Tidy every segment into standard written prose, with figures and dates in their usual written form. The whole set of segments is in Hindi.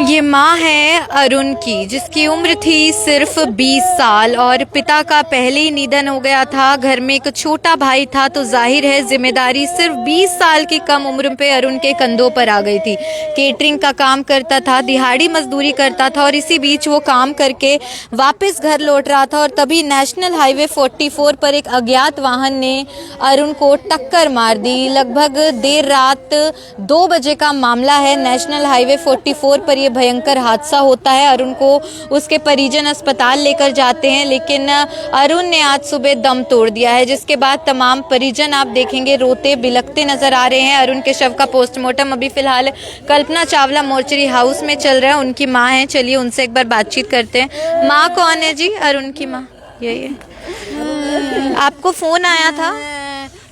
ये माँ है अरुण की, जिसकी उम्र थी सिर्फ 20 साल और पिता का पहले ही निधन हो गया था। घर में एक छोटा भाई था, तो जाहिर है जिम्मेदारी सिर्फ 20 साल की कम उम्र पे अरुण के कंधों पर आ गई थी। केटरिंग का काम करता था, दिहाड़ी मजदूरी करता था और इसी बीच वो काम करके वापस घर लौट रहा था और तभी नेशनल हाईवे 44 पर एक अज्ञात वाहन ने अरुण को टक्कर मार दी। लगभग देर रात 2 बजे का मामला है। नेशनल हाईवे 44 पर यह भयंकर हादसा होता है। अरुण को उसके परिजन अस्पताल लेकर जाते हैं, लेकिन अरुण ने आज सुबह दम तोड़ दिया है, जिसके बाद तमाम परिजन आप देखेंगे रोते बिलखते नजर आ रहे हैं। अरुण के शव का पोस्टमार्टम अभी फिलहाल कल्पना चावला मोर्चरी हाउस में चल रहा है। उनकी माँ है, चलिए उनसे एक बार बातचीत करते हैं। माँ कौन है जी? अरुण की माँ यही है। आपको फोन आया था?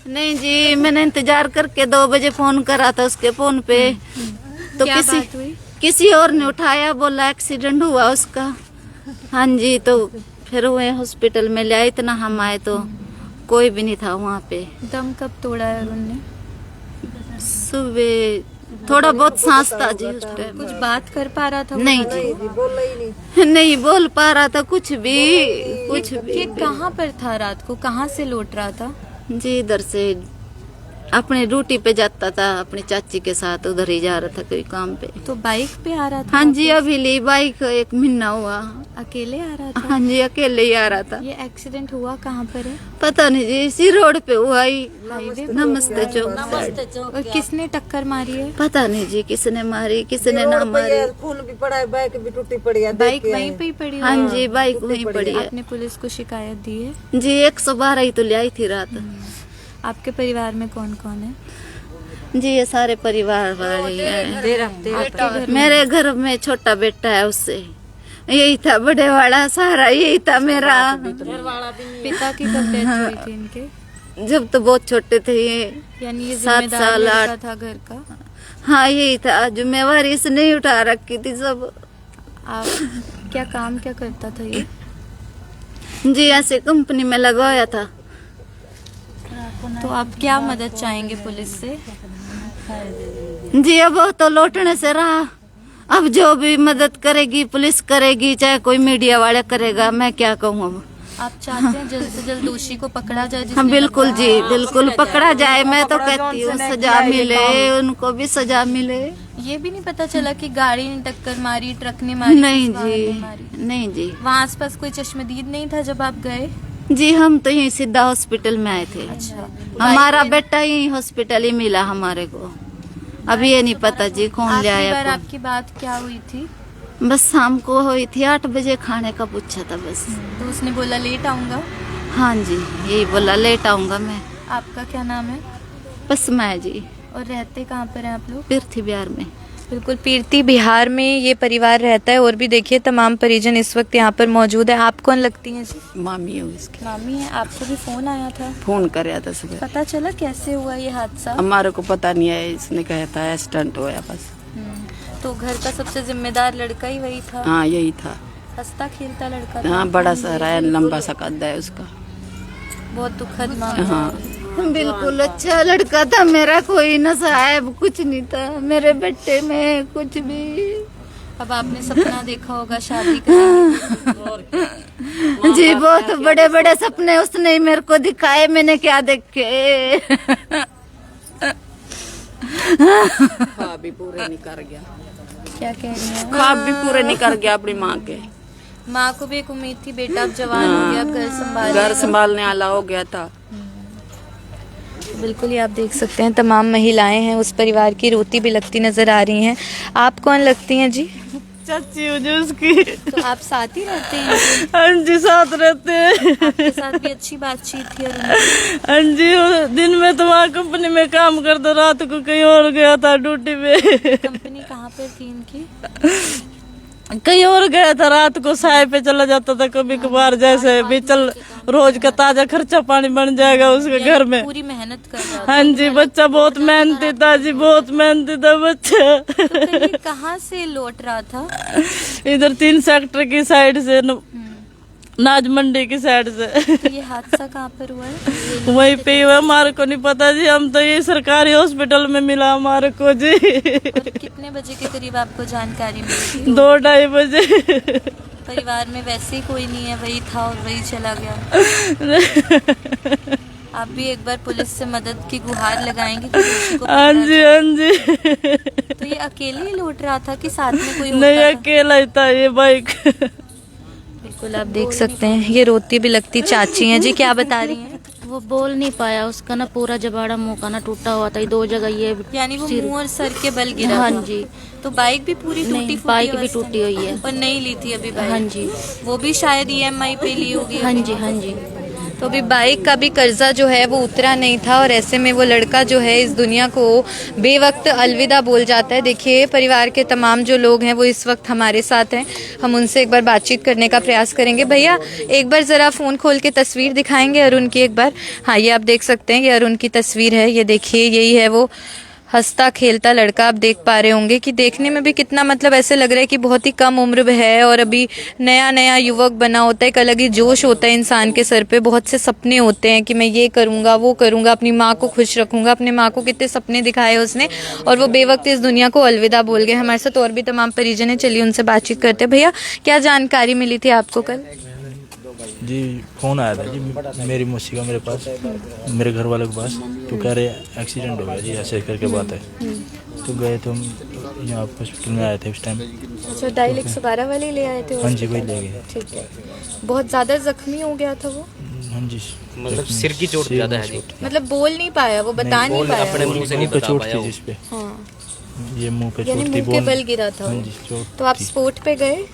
नहीं जी, मैंने इंतजार करके 2 बजे फोन करा था उसके फोन पे, तो किसी और ने उठाया, बोला एक्सीडेंट हुआ उसका। हाँ जी, तो फिर वो हॉस्पिटल में ले आए। इतना हम आए तो कोई भी नहीं था वहाँ पे। दम कब तोड़ा है अरुण ने? सुबह थोड़ा बहुत सांस था जी उस टाइम। कुछ बात कर पा रहा था? नहीं जी, नहीं बोल पा रहा था कुछ भी। ये कहाँ पर था रात को? कहाँ से लौट रहा था जी? इधर से अपने ड्यूटी पे जाता था, अपनी चाची के साथ उधर ही जा रहा था कोई काम पे। तो बाइक पे आ रहा था? हाँ जी, अभी ली बाइक 1 महीना हुआ। अकेले आ रहा था? हाँ जी, अकेले ही आ रहा था। ये एक्सीडेंट हुआ कहाँ पर है? पता नहीं जी, इसी रोड पे हुआ ही, नमस्ते चौक। और किसने टक्कर मारी है? पता नहीं जी, किसने मारी किसने ना मारी। खून भी पड़ा है, बाइक भी टूटी पड़ी है। बाइक वहीं पे ही पड़ी है? हाँ जी, बाइक वहीं पड़ी है। आपने पुलिस को शिकायत दी है? जी, 112 ही तो ले आई थी रात। आपके परिवार में कौन कौन है? जी, ये सारे परिवार वाले हैं। मेरे घर में छोटा बेटा है, उससे यही था बड़े वाला, सारा यही था मेरा। पिता की कब डेथ हुई थी इनके? जब तो बहुत छोटे थे ये, यानी ये 7 साल 8 था घर का? हाँ, यही था। जिम्मेवारी इसने ही उठा रखी थी सब। आप क्या काम क्या करता था ये? जी, ऐसे कंपनी में लगाया था। तो आप क्या मदद चाहेंगे पुलिस से? जी, अब तो लौटने से रहा। अब जो भी मदद करेगी पुलिस करेगी, चाहे कोई मीडिया वाला करेगा, मैं क्या कहूँ। अब आप चाहते हैं जल्द से जल्द दोषी को पकड़ा जाए? हाँ बिल्कुल जी, बिल्कुल पकड़ा जाए। मैं तो कहती हूँ सजा मिले, उनको भी सजा मिले। ये भी नहीं पता चला कि गाड़ी ने टक्कर मारी, ट्रक ने मारी? नहीं जी, नहीं जी। वहाँ आसपास कोई चश्मदीद नहीं था जब आप गए? जी, हम तो यही सीधा हॉस्पिटल में आए थे। अच्छा, हमारा बेटा ही हॉस्पिटल ही मिला हमारे को। अभी ये नहीं पता जी कौन ले आया। आपकी बात क्या हुई थी? बस शाम को हुई थी, 8 बजे खाने का पूछा था बस। तो उसने बोला लेट आऊंगा? हाँ जी, यही बोला लेट आऊंगा मैं। आपका क्या नाम है? बस मैं जी। और रहते कहाँ पर हैं आप लोग? पीरथी बिहार में। बिल्कुल, पीरथी बिहार में ये परिवार रहता है। और भी देखिए तमाम परिजन इस वक्त यहाँ पर मौजूद है। आप कौन लगती हैं जी? मामी है उसकी। मामी है। आपको भी फोन आया था? फोन कराया था सुबह। पता चला कैसे हुआ ये हादसा? हमारे को पता नहीं है, इसने कहा था एक्सीडेंट हुआ बस। तो घर का सबसे जिम्मेदार लड़का ही वही था? हाँ, यही था। हंसता खेलता लड़का था? हाँ, बड़ा सारा है, लंबा सा कद है उसका। बहुत दुखद मामला। हाँ बिल्कुल अच्छा लड़का था मेरा, कोई नशा है कुछ नहीं था मेरे बेटे में कुछ भी। अब आपने सपना देखा होगा शादी का? जी, बहुत बड़े बड़े सपने उसने ही मेरे को दिखाए, मैंने क्या देखे। ख्वाब भी पूरे नहीं कर गया। क्या कह रही हैं? ख्वाब भी पूरे नहीं कर गया अपनी माँ के। माँ को भी एक उम्मीद थी बेटा अब जवान हो गया, घर संभालने वाला हो गया था। बिल्कुल, ये आप देख सकते हैं तमाम महिलाएं हैं उस परिवार की रोती भी लगती नजर आ रही हैं। आप कौन लगती हैं जी? चाची हो जो उसकी। तो आप साथ ही रहते हैं? हाँ जी, साथ रहते हैं। आपके साथ भी अच्छी बातचीत थी? हाँ जी, दिन में तो वहाँ कंपनी में काम करता, रात को कहीं और गया था ड्यूटी पे। कंपनी कहाँ पर थी इनकी? कहीं और गया था, रात को साय पे चला जाता था कभी कभार। जैसे भी चल, रोज का ताजा खर्चा पानी बन जाएगा उसके घर में। पूरी मेहनत कर रहा था? हाँ जी, बच्चा बहुत मेहनती था जी, बहुत मेहनती था बच्चा। तो कहाँ से लौट रहा था? इधर 3 सेक्टर की साइड से नाज मंडी की साइड से। तो ये हादसा कहाँ पर हुआ है? वहीं पे हुआ, हमारे को नहीं पता जी, हम तो ये सरकारी हॉस्पिटल में मिला हमारे को जी। और कितने बजे के करीब आपको जानकारी मिली थी? 2-2:30 बजे। परिवार में वैसे ही कोई नहीं है, वही था और वही चला गया। आप भी एक बार पुलिस से मदद की गुहार लगाएंगे कि दोषी को हाँ पकड़ा जी, जाए। हाँ जी। तो ये अकेले ही लौट रहा था कि साथ में कोई नहीं, होता था? अकेला ही था ये बाइक। बिल्कुल, आप देख सकते हैं ये रोती बिलखती चाची हैं जी। क्या बता रही हैं? वो बोल नहीं पाया, उसका ना पूरा जबाड़ा मुंह का ना टूटा हुआ था, 2 जगह ये यानी वो सिर- मुंह और सर के बल गिरा हाँ था। जी। तो बाइक भी पूरी टूटी नहीं, फूटी बाइक भी अवस्था टूटी हुई है। और नहीं ली थी अभी बाइक? हाँ जी, वो भी शायद EMI पे ली होगी हाँ अभी। जी, हाँ जी। तो अभी बाइक का भी कर्जा जो है वो उतरा नहीं था और ऐसे में वो लड़का जो है इस दुनिया को बेवक्त अलविदा बोल जाता है। देखिए, परिवार के तमाम जो लोग हैं वो इस वक्त हमारे साथ हैं। हम उनसे एक बार बातचीत करने का प्रयास करेंगे। भैया, एक बार ज़रा फ़ोन खोल के तस्वीर दिखाएंगे अरुण की एक बार? हाँ, ये आप देख सकते हैं, ये अरुण की तस्वीर है। ये देखिए, यही है वो हंसता खेलता लड़का। आप देख पा रहे होंगे कि देखने में भी कितना, मतलब ऐसे लग रहा है कि बहुत ही कम उम्र में है और अभी नया नया युवक बना होता है। एक अलग ही जोश होता है इंसान के सर पे, बहुत से सपने होते हैं कि मैं ये करूँगा, वो करूँगा, अपनी माँ को खुश रखूँगा। अपने माँ को कितने सपने दिखाए उसने और वो बेवक्त इस दुनिया को अलविदा बोल गए। हमारे साथ और भी तमाम परिजन हैं, चलिए उनसे बातचीत करते हैं। भैया, क्या जानकारी मिली थी आपको कल? जी, फ़ोन आया था जी मेरी मौसी का मेरे पास, मेरे घर वाले के पास। तो कह रहे एक्सीडेंट हो गया जी, ऐसे करके बात है। तो गए तो हम यहाँ हॉस्पिटल में आए थे उस टाइम। अच्छा, डायल 112 वाले ले आए थे? हाँ जी, वही ले गए। ठीक है। बहुत ज़्यादा जख्मी हो गया था वो? हाँ जी, मतलब सिर की चोट ज़्यादा है जी। मतलब बोल नहीं पाया वो, बता नहीं पाया? अपने मुंह से नहीं पे बता चोट पाया थी वो। जिस पे, हाँ, ये मुंह पे यानी चोट थी, मुंह के बल गिरा था हाँ वो। जी, चोट तो आप थी। स्पॉट पे गए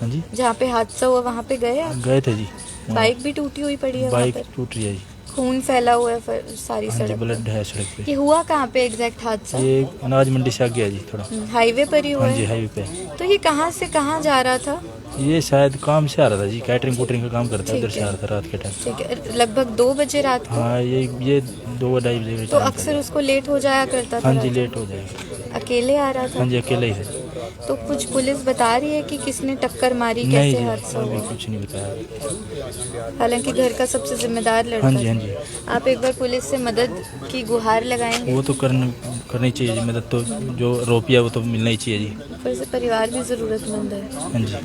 हाँ जी, जहाँ पे हादसा हुआ, वहाँ पे गए आप? गए थे जी। वहाँ बाइक भी टूटी हुई पड़ी है वहाँ बाइक पर? टूट रही है जी। खून फैला हुआ है सारी हाँ जी, सड़क ब्लड पर। है सड़क पे। ये हुआ कहाँ पे एग्जैक्ट हादसा? ये अनाज मंडी से आ गया जी थोड़ा। हाईवे पर ही हुआ हाँ जी, है? हाईवे पे। तो ये कहाँ से कहाँ जा रहा था? ये शायद काम से आ रहा था जी, कैटरिंग कुटरिंग का काम करता है, ठीक उधर से है। आ रहा था रात के टाइम। ठीक है, लगभग 2 बजे रात को? हाँ, ये 2-2:30 बजे तो अक्सर उसको लेट हो जाया करता था? हाँ जी, रात लेट हो जाएगा। को? अकेले आ रहा था? हाँ जी, अकेले ही थे। तो कुछ पुलिस बता रही है कि किसने टक्कर मारी, नहीं कैसे जी, हादसा अभी हुआ? कुछ नहीं बताया। हालांकि घर का सबसे जिम्मेदार लड़का हाँ जी, है। हाँ जी, आप एक बार पुलिस से मदद की गुहार लगाएंगे? वो तो करनी चाहिए जी मदद, तो जो रोपिया वो तो मिलना ही चाहिए जी। ऊपर से परिवार भी ज़रूरतमंद है। हाँ जी,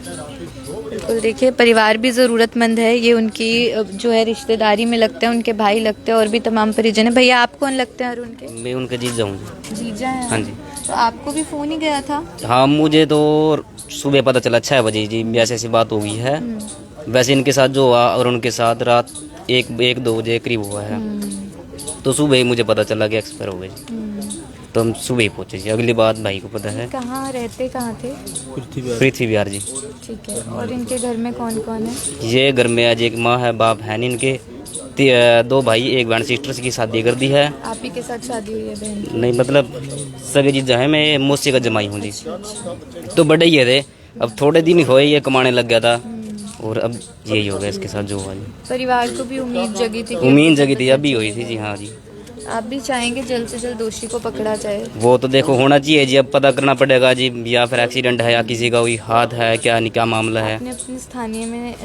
बिल्कुल, देखिए, परिवार भी ज़रूरतमंद है। ये उनकी जो है रिश्तेदारी में लगते हैं, उनके भाई लगते हैं और भी तमाम परिजन है। भैया, आप कौन लगते हैं अरुण के? मैं उनका जीजा हूँ। जीजा हैं? हाँ जी। तो आपको भी फ़ोन ही गया था? हाँ, मुझे तो सुबह पता चला 6 बजे जी, ऐसी ऐसी बात हो गई है। वैसे इनके साथ जो हुआ और उनके साथ रात 1-2 बजे करीब हुआ है। तो सुबह ही मुझे पता चला कि एक्सपायर हो गए जी। तो हम सुबह ही पहुँचे जी। अगली बात भाई को पता है। कहाँ रहते, कहाँ थे? पृथ्वी बिहार जी। ठीक है। और इनके घर में कौन कौन है? ये घर में आज एक माँ है, बाप है नहीं इनके। 2 भाई, एक बहन, सिस्टर्स की शादी कर दी है। आप ही के साथ शादी हुई है बहन की? नहीं, मतलब सगे जीजा है, मैं मौसी का जमाई हूँ जी। तो बड़े ही थे, अब थोड़े दिन ही हुए ये कमाने लग गया था और अब यही हो गया इसके साथ जो हुआ जी। परिवार को भी उम्मीद जगी थी कि उम्मीद जगी थी, अभी हुई थी जी। हाँ जी, आप भी चाहेंगे जल्द से जल्द दोषी को पकड़ा जाए? वो तो देखो होना चाहिए जी, अब पता करना पड़ेगा जी, या फिर एक्सीडेंट है या किसी का कोई हाथ है, क्या मामला है। आपने अपने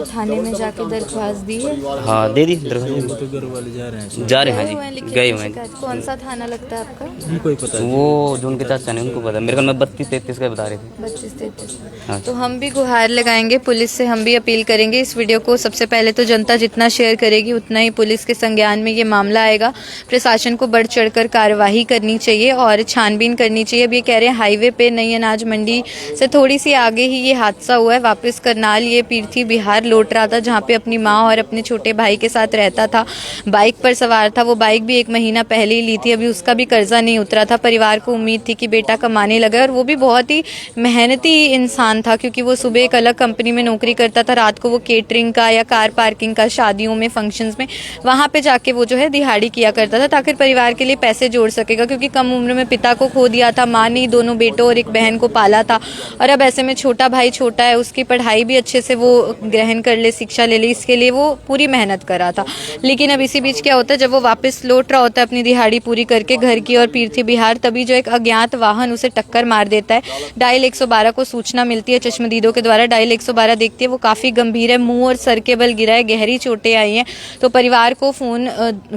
थाने में जाके दरख्वास्त दी है? हाँ, दे दी दरख्वास्त। तो घर वाले जा रहे हैं, जा रहे हैं गए हुए हैं जी, लिखित गए में हुए हैं। शिकायत? कौन सा थाना लगता है आपका? नहीं कोई पता नहीं। वो जो उनके चाचा ने उनको पता, मेरे ख्याल में 32-33 का बता रहे थे। 25-33। हाँ। तो हम भी गुहार लगाएंगे, पुलिस से हम भी अपील करेंगे। इस वीडियो को सबसे पहले तो जनता जितना शेयर करेगी उतना ही पुलिस के संज्ञान में ये मामला आएगा। प्रशासन को बढ़ चढ़कर कार्यवाही करनी चाहिए और छानबीन करनी चाहिए। अब ये कह रहे हैं हाईवे पे नई अनाज मंडी से थोड़ी सी आगे ही ये हादसा हुआ है। वापस करनाल ये पृथ्वी बिहार लौट रहा था, जहाँ पे अपनी माँ और अपने छोटे भाई के साथ रहता था, बाइक पर सवार था। वो बाइक भी 1 महीना पहले ही ली थी, अभी उसका भी कर्जा नहीं उतरा था। परिवार को उम्मीद थी कि बेटा कमाने लगा और वो भी बहुत ही मेहनती इंसान था, क्योंकि वो सुबह एक अलग कंपनी में नौकरी करता था, रात को वो केटरिंग का या कार पार्किंग का, शादियों में, फंक्शंस में, वहाँ पे जाके वो जो है दिहाड़ी किया करता था ताकि परिवार के लिए पैसे जोड़ सकेगा, क्योंकि कम उम्र में पिता को खो दिया था, माँ ने दोनों बेटों और एक बहन को पाला था, और अब ऐसे में छोटा भाई छोटा है, उसकी पढ़ाई भी अच्छे से वो ग्रहण कर ले, शिक्षा ले ले, इसके लिए वो पूरी मेहनत कर रहा था। लेकिन अब इसी बीच क्या होता है, जब वो वापस लौट रहा होता है अपनी दिहाड़ी पूरी करके घर की और पीरथी बिहार, तभी जो एक अज्ञात वाहन उसे टक्कर मार देता है। डायल 112 को सूचना मिलती है चश्मदीदों के द्वारा। डायल 112 देखती है, वो काफ़ी गंभीर है, मुंह और सर के बल गिरा है, गहरी चोटें आई हैं। तो परिवार को फ़ोन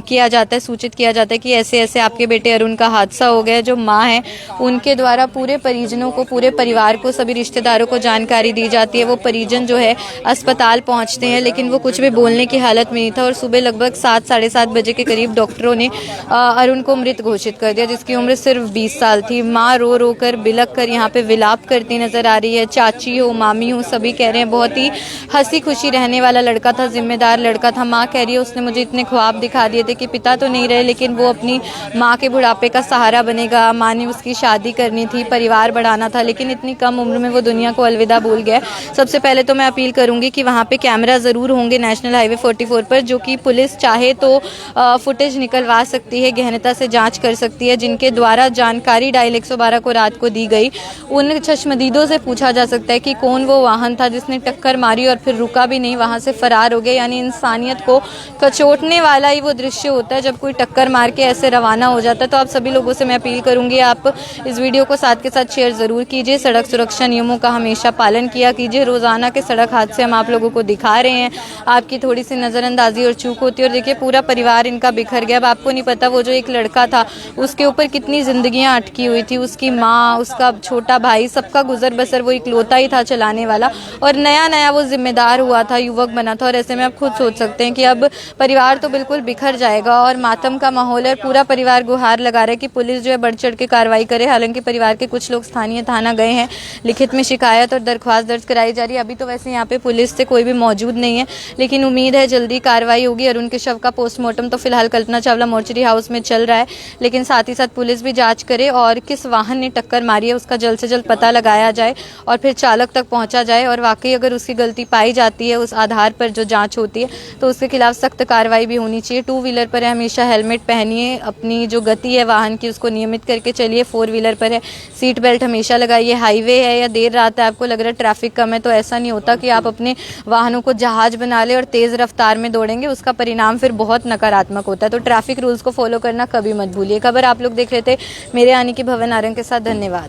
किया जाता है, सूचित किया जाता है कि ऐसे ऐसे आपके बेटे अरुण का हादसा हो गया। जो माँ है उनके द्वारा पूरे परिजनों को, पूरे परिवार को, सभी रिश्तेदारों को जानकारी दी जाती है। वो परिजन जो है अस्पताल पहुंचते हैं, लेकिन वो कुछ भी बोलने की हालत में नहीं था, और सुबह लगभग 7 साढ़े 7 बजे के करीब डॉक्टरों ने अरुण को मृत घोषित कर दिया, जिसकी उम्र सिर्फ 20 साल थी। माँ रो रो कर, बिलक कर यहाँ पे विलाप करती नजर आ रही है। चाची हो, मामी हो, सभी कह रहे हैं बहुत ही हंसी खुशी रहने वाला लड़का था, जिम्मेदार लड़का था। माँ कह रही है उसने मुझे इतने ख्वाब दिखा दिए थे कि पिता तो नहीं रहे, लेकिन वो अपनी माँ के बुढ़ापे का सहारा बनेगा। माँ ने उसकी शादी करनी थी, परिवार बढ़ाना था, लेकिन इतनी कम उम्र में वो दुनिया को अलविदा बोल गया। सबसे पहले तो मैं अपील करूंगी कि वहाँ पे कैमरा ज़रूर होंगे नेशनल हाईवे 44 पर, जो कि पुलिस चाहे तो फुटेज निकलवा सकती है, गहनता से जांच कर सकती है। जिनके द्वारा जानकारी डायल 112 को रात को दी गई, उन चश्मदीदों से पूछा जा सकता है कि कौन वो वाहन था जिसने टक्कर मारी और फिर रुका भी नहीं, वहाँ से फरार हो गया। यानी इंसानियत को कचोटने वाला ही वो दृश्य होता है जब कोई टक्कर मार के ऐसे रवाना हो जाता है। तो आप सभी लोगों से मैं अपील करूंगी, आप इस वीडियो को साथ के साथ शेयर ज़रूर कीजिए। सड़क सुरक्षा नियमों का हमेशा पालन किया कीजिए। रोज़ाना के सड़क हादसे हम आप लोगों को दिखा रहे हैं, आपकी थोड़ी सी नज़रअंदाजी और चूक होती है, और देखिए पूरा परिवार इनका बिखर गया। अब आपको नहीं पता वो जो एक लड़का था उसके ऊपर कितनी जिंदगियां अटकी हुई थी, उसकी माँ, उसका छोटा भाई, सबका गुजर बसर वो इकलौता ही था चलाने वाला, और नया नया वो जिम्मेदार हुआ था, युवक बना था। और ऐसे में आप खुद सोच सकते हैं कि अब परिवार तो बिल्कुल बिखर जाएगा और मातम का माहौल है। पूरा परिवार गुहार लगा रहा है कि पुलिस जो है बढ़ चढ़ के कार्रवाई करे। हालांकि परिवार के कुछ लोग स्थानीय थाना गए हैं, लिखित में शिकायत और दरख्वास्त दर्ज कराई जा रही है। अभी तो वैसे यहाँ पे पुलिस से कोई भी मौजूद नहीं है, लेकिन उम्मीद है जल्दी कार्रवाई होगी। अरुण के शव का पोस्टमार्टम तो फिलहाल कल्पना चावला मोर्चरी हाउस में चल रहा है, लेकिन साथ ही साथ पुलिस भी जांच करे और किस वाहन ने टक्कर मारी है उसका जल्द से जल्द पता लगाया जाए और फिर चालक तक पहुंचा जाए। और वाकई अगर उसकी गलती पाई जाती है, उस आधार पर जो जांच होती है, तो उसके खिलाफ सख्त कार्रवाई भी होनी चाहिए। 2 व्हीलर पर है हमेशा हेलमेट पहनिए, अपनी जो गति है वाहन की उसको नियमित करके चलिए। 4 व्हीलर पर है सीट बेल्ट हमेशा लगाइए। हाईवे है या देर रात है, आपको लग रहा है ट्रैफिक कम है, तो ऐसा नहीं होता कि आप अपने वाहनों को जहाज बना ले और तेज रफ्तार में दौड़ेंगे, उसका परिणाम फिर बहुत नकारात्मक होता है। तो ट्रैफिक रूल्स को फॉलो करना कभी मत भूलिए। खबर आप लोग देख रहे थे मेरे यानी कि भवन आरंग के साथ। धन्यवाद।